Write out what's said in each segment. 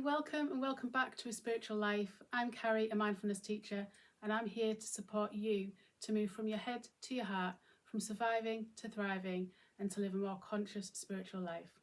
welcome and welcome back to A Spiritual Life. I'm Carrie, a mindfulness teacher, and I'm here to support you to move from your head to your heart, from surviving to thriving, and to live a more conscious spiritual life.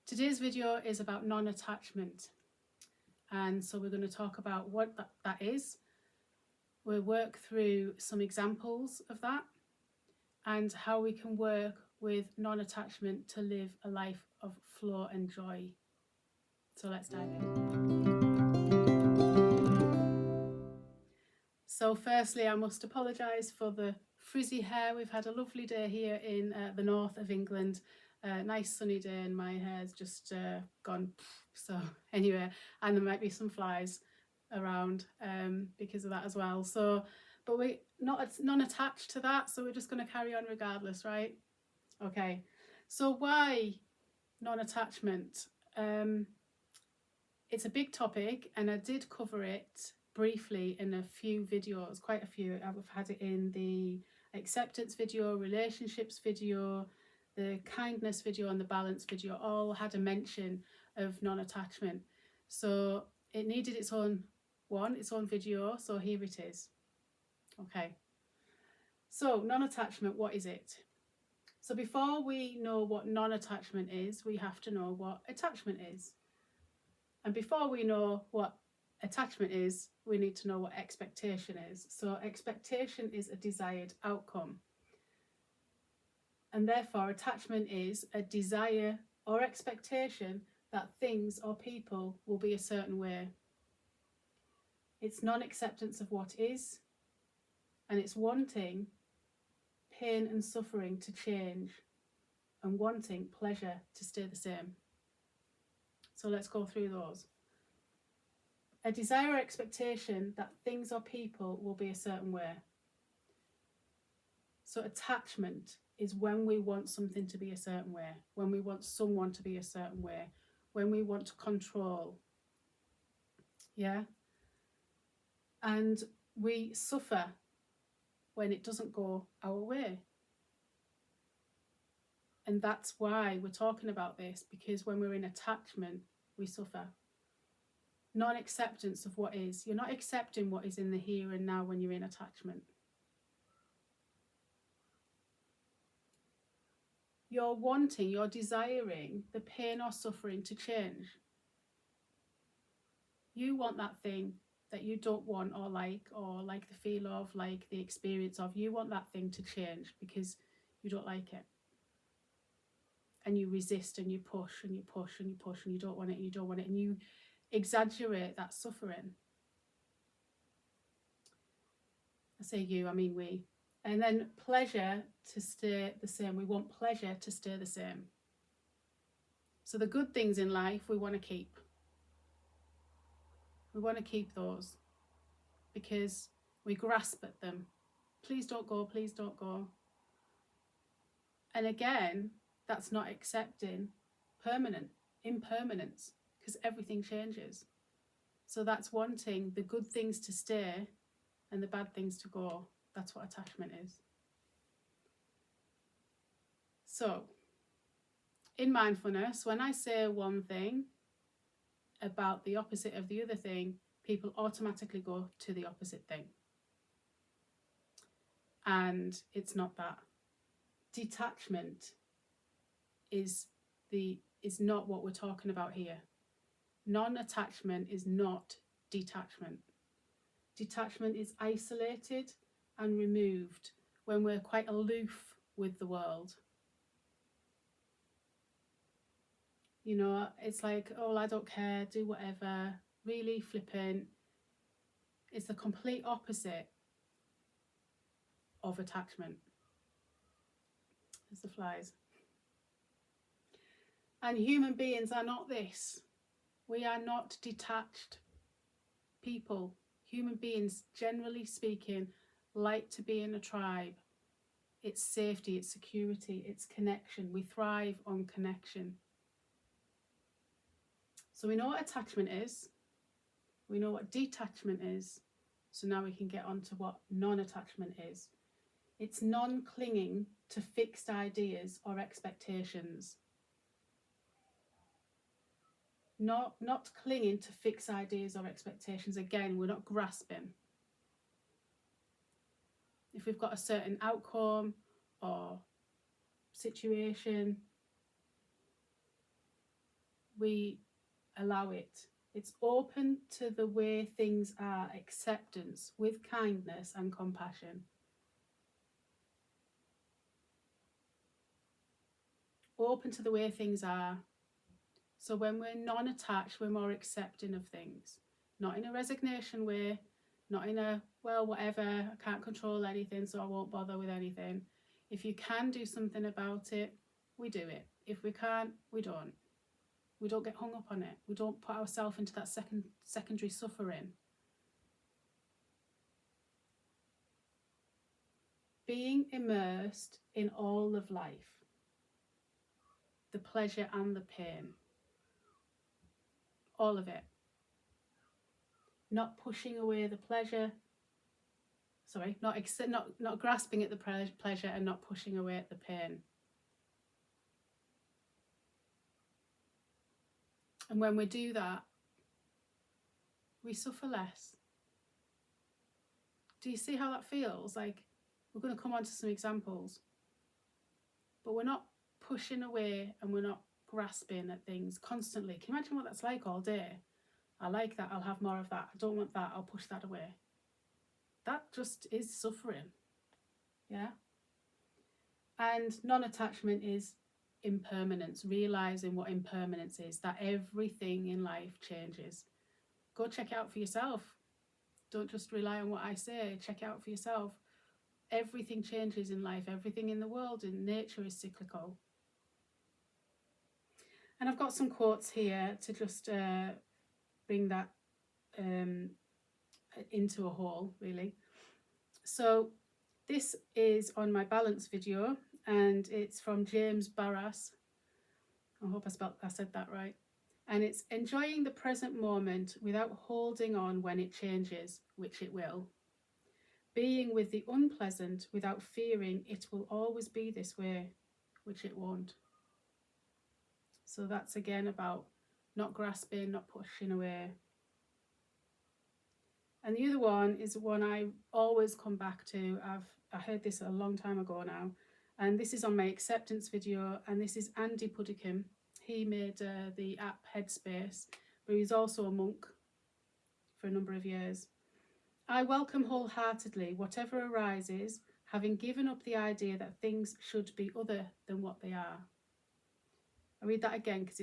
Today's video is about non-attachment, and so we're going to talk about what that is. We'll work through some examples of that and how we can work with non-attachment to live a life of flow and joy. So let's dive in. So firstly, I must apologise for the frizzy hair. We've had a lovely day here in the north of England. Nice sunny day, and my hair's just gone. So anyway, and there might be some flies around because of that as well. So, but we're not non-attached to that, so we're just going to carry on regardless, right? Okay. So why non-attachment? It's a big topic, and I did cover it briefly in a few videos, quite a few. I've had it in the acceptance video, relationships video, the kindness video, and the balance video. All had a mention of non-attachment. So it needed its own video. So here it is. Okay. So non-attachment, what is it? So before we know what non-attachment is, we have to know what attachment is. And before we know what attachment is, we need to know what expectation is. So expectation is a desired outcome. And therefore, attachment is a desire or expectation that things or people will be a certain way. It's non-acceptance of what is, and it's wanting pain and suffering to change and wanting pleasure to stay the same. So let's go through those. A desire or expectation that things or people will be a certain way. So attachment is when we want something to be a certain way, when we want someone to be a certain way, when we want to control. Yeah? And we suffer when it doesn't go our way. And that's why we're talking about this, because when we're in attachment, we suffer. Non-acceptance of what is. You're not accepting what is in the here and now when you're in attachment. You're desiring the pain or suffering to change. You want that thing that you don't want or like the feel of, like the experience of. You want that thing to change because you don't like it. And you resist and you push and you push and you push and you don't want it and you don't want it, and you exaggerate that suffering. I say you, I mean we. And then pleasure to stay the same. We want pleasure to stay the same. So the good things in life we want to keep. We want to keep those because we grasp at them. Please don't go, please don't go. And again, that's not accepting impermanence, because everything changes. So that's wanting the good things to stay and the bad things to go. That's what attachment is. So, in mindfulness, when I say one thing about the opposite of the other thing, people automatically go to the opposite thing. And it's not that. Detachment is not what we're talking about here. Non-attachment is not detachment. Detachment is isolated and removed when we're quite aloof with the world. You know, it's like, oh, I don't care, do whatever, really flippant. It's the complete opposite of attachment. There's the flies. And human beings are not this. We are not detached people. Human beings, generally speaking, like to be in a tribe. It's safety, it's security, it's connection. We thrive on connection. So we know what attachment is. We know what detachment is. So now we can get on to what non-attachment is. It's non-clinging to fixed ideas or expectations. not clinging to fixed ideas or expectations. Again, we're not grasping. If we've got a certain outcome or situation, we allow it. It's open to the way things are, acceptance with kindness and compassion. Open to the way things are. So when we're non-attached, we're more accepting of things. Not in a resignation way, not in a, well, whatever, I can't control anything, so I won't bother with anything. If you can do something about it, we do it. If we can't, we don't. We don't get hung up on it. We don't put ourselves into that secondary suffering. Being immersed in all of life, the pleasure and the pain, all of it. Not pushing away the pleasure, not grasping at the pleasure and not pushing away at the pain. And when we do that, we suffer less. Do you see how that feels? Like, we're going to come on to some examples, but we're not pushing away and we're not grasping at things constantly. Can you imagine what that's like all day? I like that, I'll have more of that. I don't want that, I'll push that away. That just is suffering. Yeah. And non-attachment is impermanence, realizing what impermanence is, that everything in life changes. Go check it out for yourself. Don't just rely on what I say, check it out for yourself. Everything changes in life, everything in the world, in nature is cyclical. And I've got some quotes here to just bring that into a whole, really. So this is on my balance video, and it's from James Barras. I hope I said that right. And it's enjoying the present moment without holding on when it changes, which it will. Being with the unpleasant without fearing it will always be this way, which it won't. So that's again about not grasping, not pushing away. And the other one is one I always come back to. I heard this a long time ago now, and this is on my acceptance video, and this is Andy Puddicombe. He made the app Headspace, but he's also a monk for a number of years. I welcome wholeheartedly whatever arises, having given up the idea that things should be other than what they are. I read that again because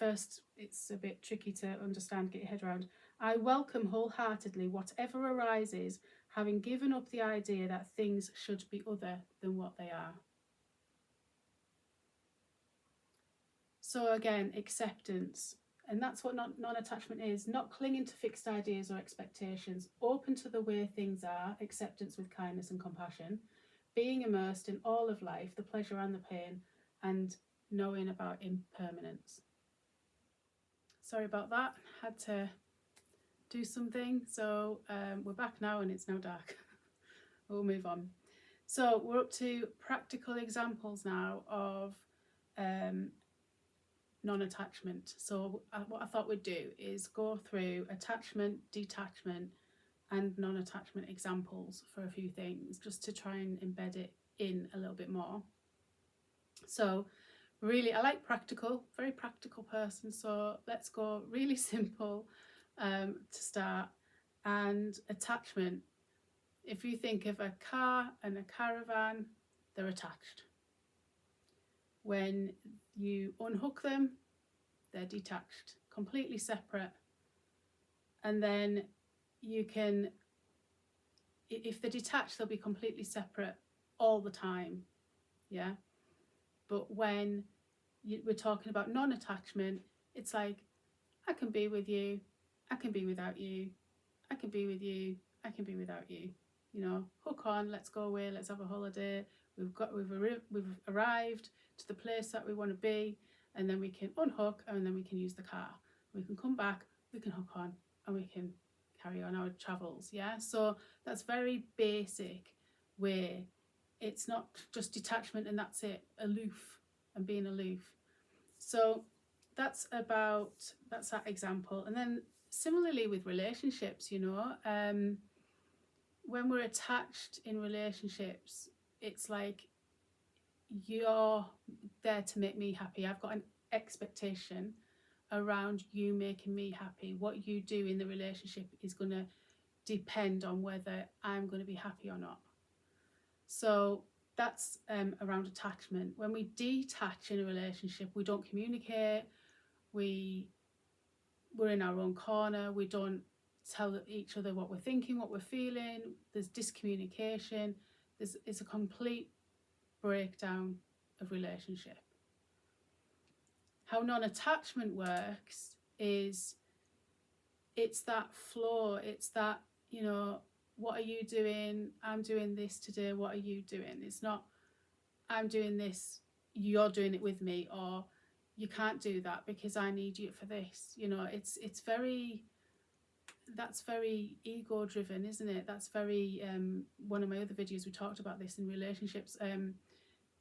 it's a bit tricky to understand, get your head around. I welcome wholeheartedly whatever arises, having given up the idea that things should be other than what they are. So again, acceptance. And that's what non-attachment is. Not clinging to fixed ideas or expectations. Open to the way things are. Acceptance with kindness and compassion. Being immersed in all of life, the pleasure and the pain, and knowing about impermanence. Sorry about that. Had to do something. So we're back now and it's now dark. We'll move on. So we're up to practical examples now of non-attachment. So what I thought we'd do is go through attachment, detachment, and non-attachment examples for a few things, just to try and embed it in a little bit more. So really, I like practical, very practical person. So let's go really simple to start. And attachment, if you think of a car and a caravan, they're attached. When you unhook them, they're detached, completely separate. And then you can, if they're detached, they'll be completely separate all the time. Yeah. But when we're talking about non-attachment, it's like, I can be with you, I can be without you, I can be with you, I can be without you. You know, hook on, let's go away, let's have a holiday. We've arrived to the place that we want to be, and then we can unhook, and then we can use the car. We can come back, we can hook on, and we can carry on our travels. Yeah, so that's very basic way. It's not just detachment and that's it, aloof and being aloof. So that's that example. And then similarly with relationships, when we're attached in relationships, it's like, you're there to make me happy. I've got an expectation around you making me happy. What you do in the relationship is going to depend on whether I'm going to be happy or not. So that's around attachment. When we detach in a relationship, we don't communicate. We're in our own corner. We don't tell each other what we're thinking, what we're feeling. There's discommunication. It's a complete breakdown of relationship. How non-attachment works is, it's that flow. It's that, what are you doing? I'm doing this today. What are you doing? It's not, I'm doing this, you're doing it with me, or you can't do that because I need you for this. It's very, that's very ego driven, isn't it? That's very, one of my other videos we talked about this in relationships.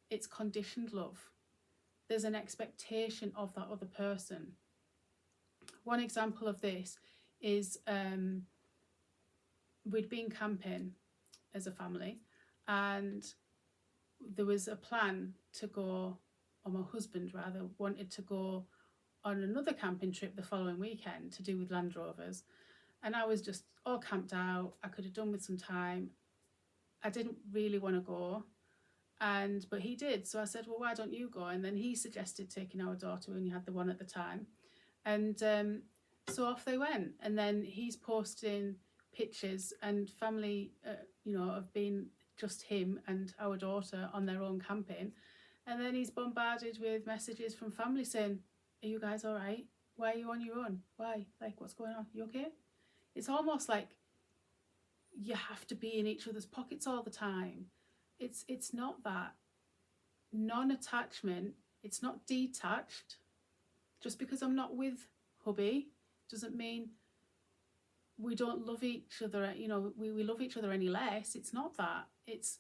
It's conditioned love. There's an expectation of that other person. One example of this is, we'd been camping as a family, and there was a plan to go, or my husband rather wanted to go on another camping trip the following weekend to do with Land Rovers. And I was just all camped out. I could have done with some time. I didn't really want to go, but he did. So I said, well, why don't you go? And then he suggested taking our daughter, we only had the one at the time. And so off they went. And then he's posting pictures, and family, have been just him and our daughter on their own camping. And then he's bombarded with messages from family saying, are you guys all right? Why are you on your own? Why? Like, what's going on? You okay? It's almost like you have to be in each other's pockets all the time. It's not that. Non-attachment, it's not detached. Just because I'm not with hubby doesn't mean we don't love each other, we love each other any less. It's not that. It's,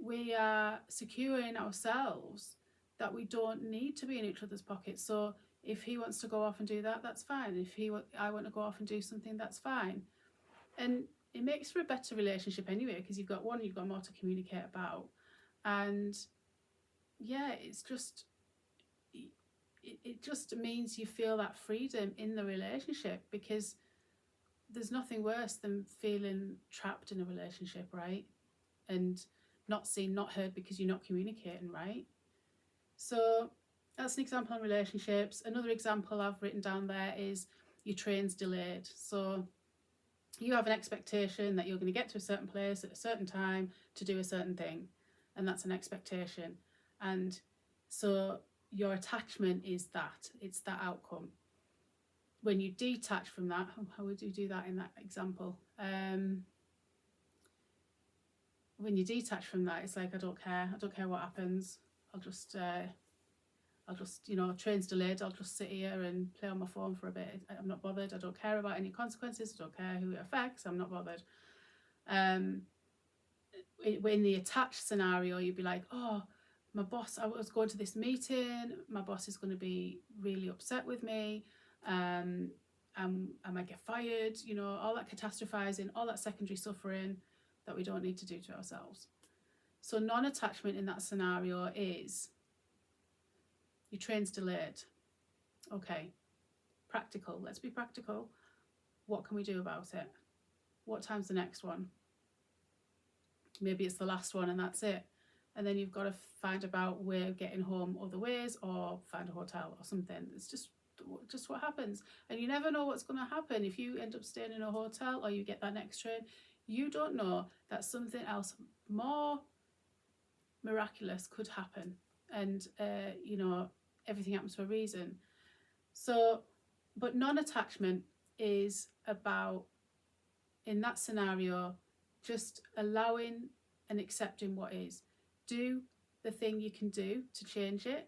we are secure in ourselves that we don't need to be in each other's pockets. So if he wants to go off and do that, that's fine. If I want to go off and do something, that's fine. And it makes for a better relationship anyway, because you've got more to communicate about. And yeah, it's just, it just means you feel that freedom in the relationship, because there's nothing worse than feeling trapped in a relationship, right? And not seen, not heard, because you're not communicating, right? So that's an example on relationships. Another example I've written down there is your train's delayed. So you have an expectation that you're going to get to a certain place at a certain time to do a certain thing, and that's an expectation. And so your attachment is that, it's that outcome. When you detach from that, how would you do that in that example? When you detach from that, it's like, I don't care what happens. I'll just train's delayed, I'll just sit here and play on my phone for a bit. I'm not bothered. I don't care about any consequences. I don't care who it affects. I'm not bothered. In the attached scenario, you'd be like, oh, my boss, I was going to this meeting, my boss is going to be really upset with me, I might get fired, all that catastrophizing, all that secondary suffering that we don't need to do to ourselves. So non-attachment in that scenario is, your train's delayed. Okay, practical. Let's be practical. What can we do about it? What time's the next one? Maybe it's the last one and that's it. And then you've got to find about way of getting home other ways, or find a hotel or something. It's just what happens. And you never know what's going to happen. If you end up staying in a hotel or you get that next train, you don't know that something else more miraculous could happen. And, everything happens for a reason. So, but non-attachment is about, in that scenario, just allowing and accepting what is. Do the thing you can do to change it,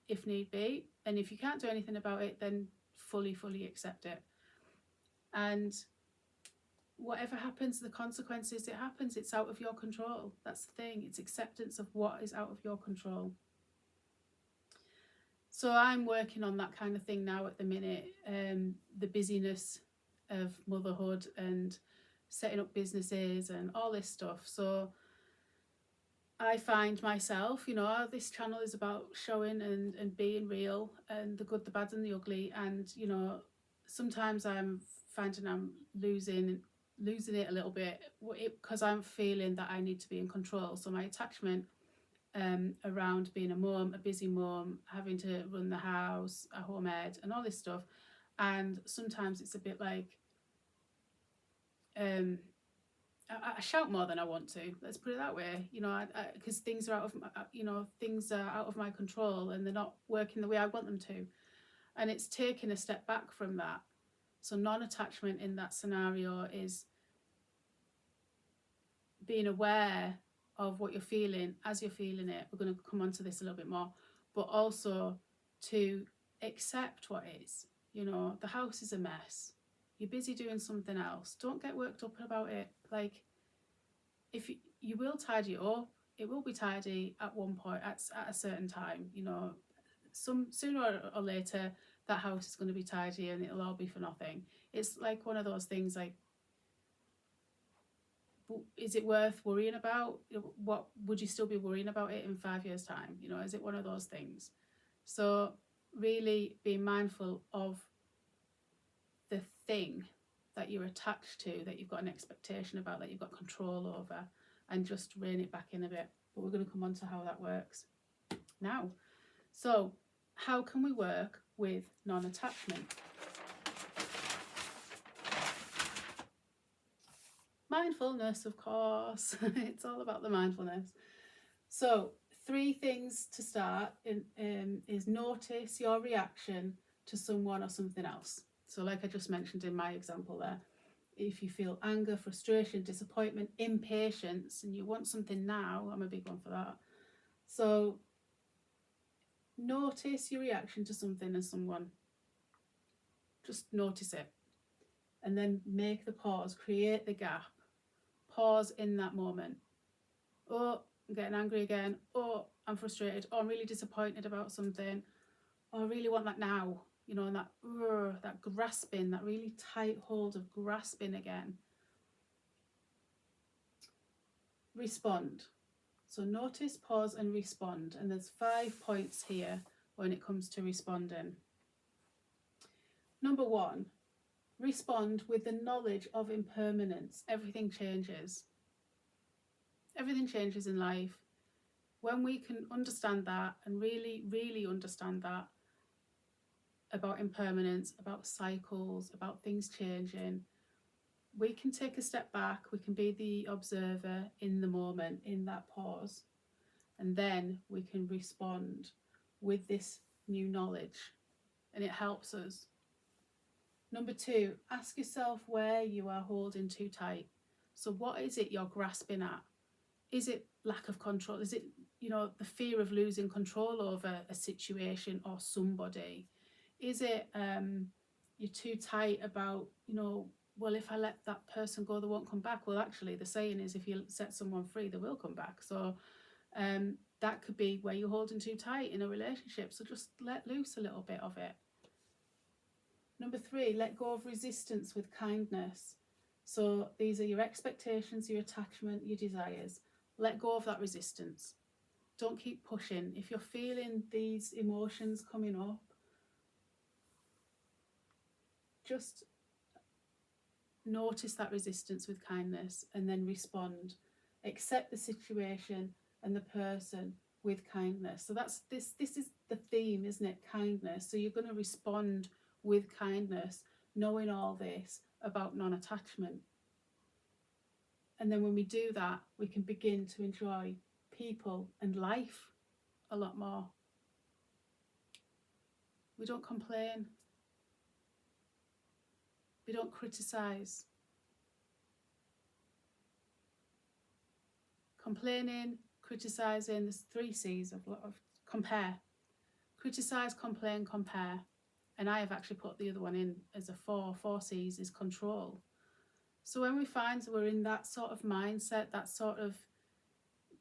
if need be. And if you can't do anything about it, then fully accept it. And whatever happens, the consequences, it happens. It's out of your control. That's the thing. It's acceptance of what is out of your control. So I'm working on that kind of thing now at the minute. The busyness of motherhood and setting up businesses and all this stuff. So I find myself, this channel is about showing and being real, and the good, the bad and the ugly. And, sometimes I'm finding I'm losing it a little bit because I'm feeling that I need to be in control. So my attachment around being a mum, a busy mum, having to run the house, a home ed and all this stuff. And sometimes it's a bit like I shout more than I want to. Let's put it that way. Because things are out of things are out of my control and they're not working the way I want them to. And it's taking a step back from that. So non-attachment in that scenario is being aware of what you're feeling as you're feeling it. We're going to come on to this a little bit more, but also to accept what is. The house is a mess. You're busy doing something else. Don't get worked up about it. Like, if you will tidy it up, it will be tidy at one point, at a certain time. Some sooner or later that house is going to be tidy and it'll all be for nothing. It's like one of those things, like, is it worth worrying about? What would you still be worrying about it in 5 years' time? Is it one of those things? So really being mindful of the thing that you're attached to, that you've got an expectation about, that you've got control over, and just rein it back in a bit. But we're going to come on to how that works now. So how can we work with non-attachment? Mindfulness, of course. It's all about the mindfulness. So 3 things to start is notice your reaction to someone or something else. So like I just mentioned in my example there, if you feel anger, frustration, disappointment, impatience, and you want something now, I'm a big one for that. So notice your reaction to something and someone. Just notice it. And then make the pause, create the gap. Pause in that moment. Oh, I'm getting angry again. Oh, I'm frustrated. Oh, I'm really disappointed about something. Oh, I really want that now. And that grasping, that really tight hold of grasping again. Respond. So notice, pause and respond. And there's 5 points here when it comes to responding. Number 1, respond with the knowledge of impermanence. Everything changes. Everything changes in life. When we can understand that and really, really understand that about impermanence, about cycles, about things changing, we can take a step back. We can be the observer in the moment, in that pause, and then we can respond with this new knowledge, and it helps us. Number 2, ask yourself where you are holding too tight. So what is it you're grasping at? Is it lack of control? Is it, the fear of losing control over a situation or somebody? Is it you're too tight about, well, if I let that person go, they won't come back? Well, actually, the saying is, if you set someone free, they will come back. So that could be where you're holding too tight in a relationship. So just let loose a little bit of it. Number 3, let go of resistance with kindness. So these are your expectations, your attachment, your desires. Let go of that resistance. Don't keep pushing. If you're feeling these emotions coming up, just notice that resistance with kindness and then respond. Accept the situation and the person with kindness. So that's this is the theme, isn't it? Kindness. So you're going to respond with kindness, knowing all this about non-attachment. And then when we do that, we can begin to enjoy people and life a lot more. We don't complain. We don't criticize. Complaining, criticizing, there's 3 C's of compare. Criticize, complain, compare. And I have actually put the other one in as a 4 C's is control. So when we find we're in that sort of mindset, that sort of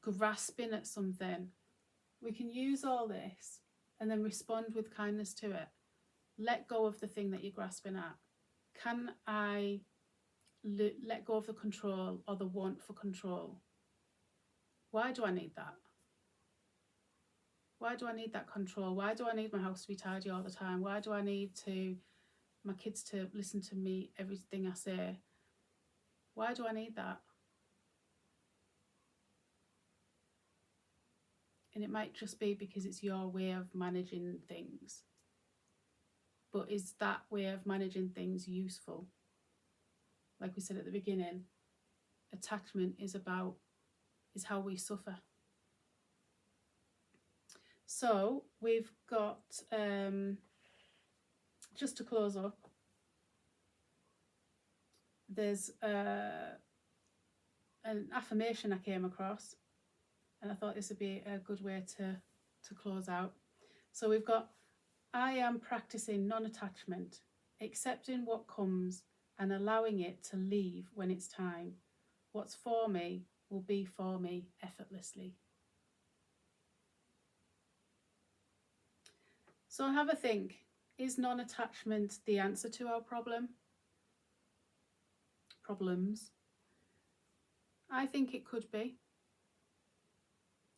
grasping at something, we can use all this and then respond with kindness to it. Let go of the thing that you're grasping at. Can I let go of the control or the want for control? Why do I need that? Why do I need that control? Why do I need my house to be tidy all the time? Why do I need my kids to listen to me, everything I say? Why do I need that? And it might just be because it's your way of managing things. But is that way of managing things useful? Like we said at the beginning, attachment is how we suffer. So we've got, just to close up, there's an affirmation I came across, and I thought this would be a good way to close out. So we've got, I am practicing non-attachment, accepting what comes and allowing it to leave when it's time. What's for me will be for me effortlessly. So have a think, is non-attachment the answer to our problems? I think it could be.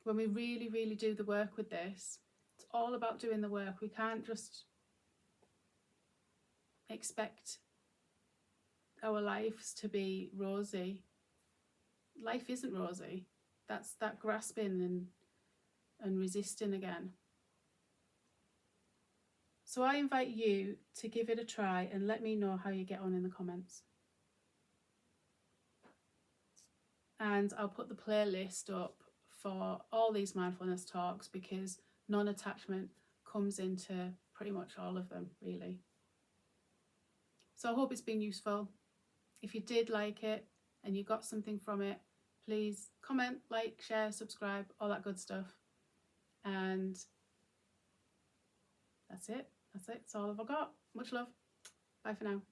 When we really, really do the work with this, it's all about doing the work. We can't just expect our lives to be rosy. Life isn't rosy. That's that grasping and resisting again. So I invite you to give it a try and let me know how you get on in the comments. And I'll put the playlist up for all these mindfulness talks, because non-attachment comes into pretty much all of them, really. So I hope it's been useful. If you did like it and you got something from it, please comment, like, share, subscribe, all that good stuff. And that's it. That's all I've got. Much love. Bye for now.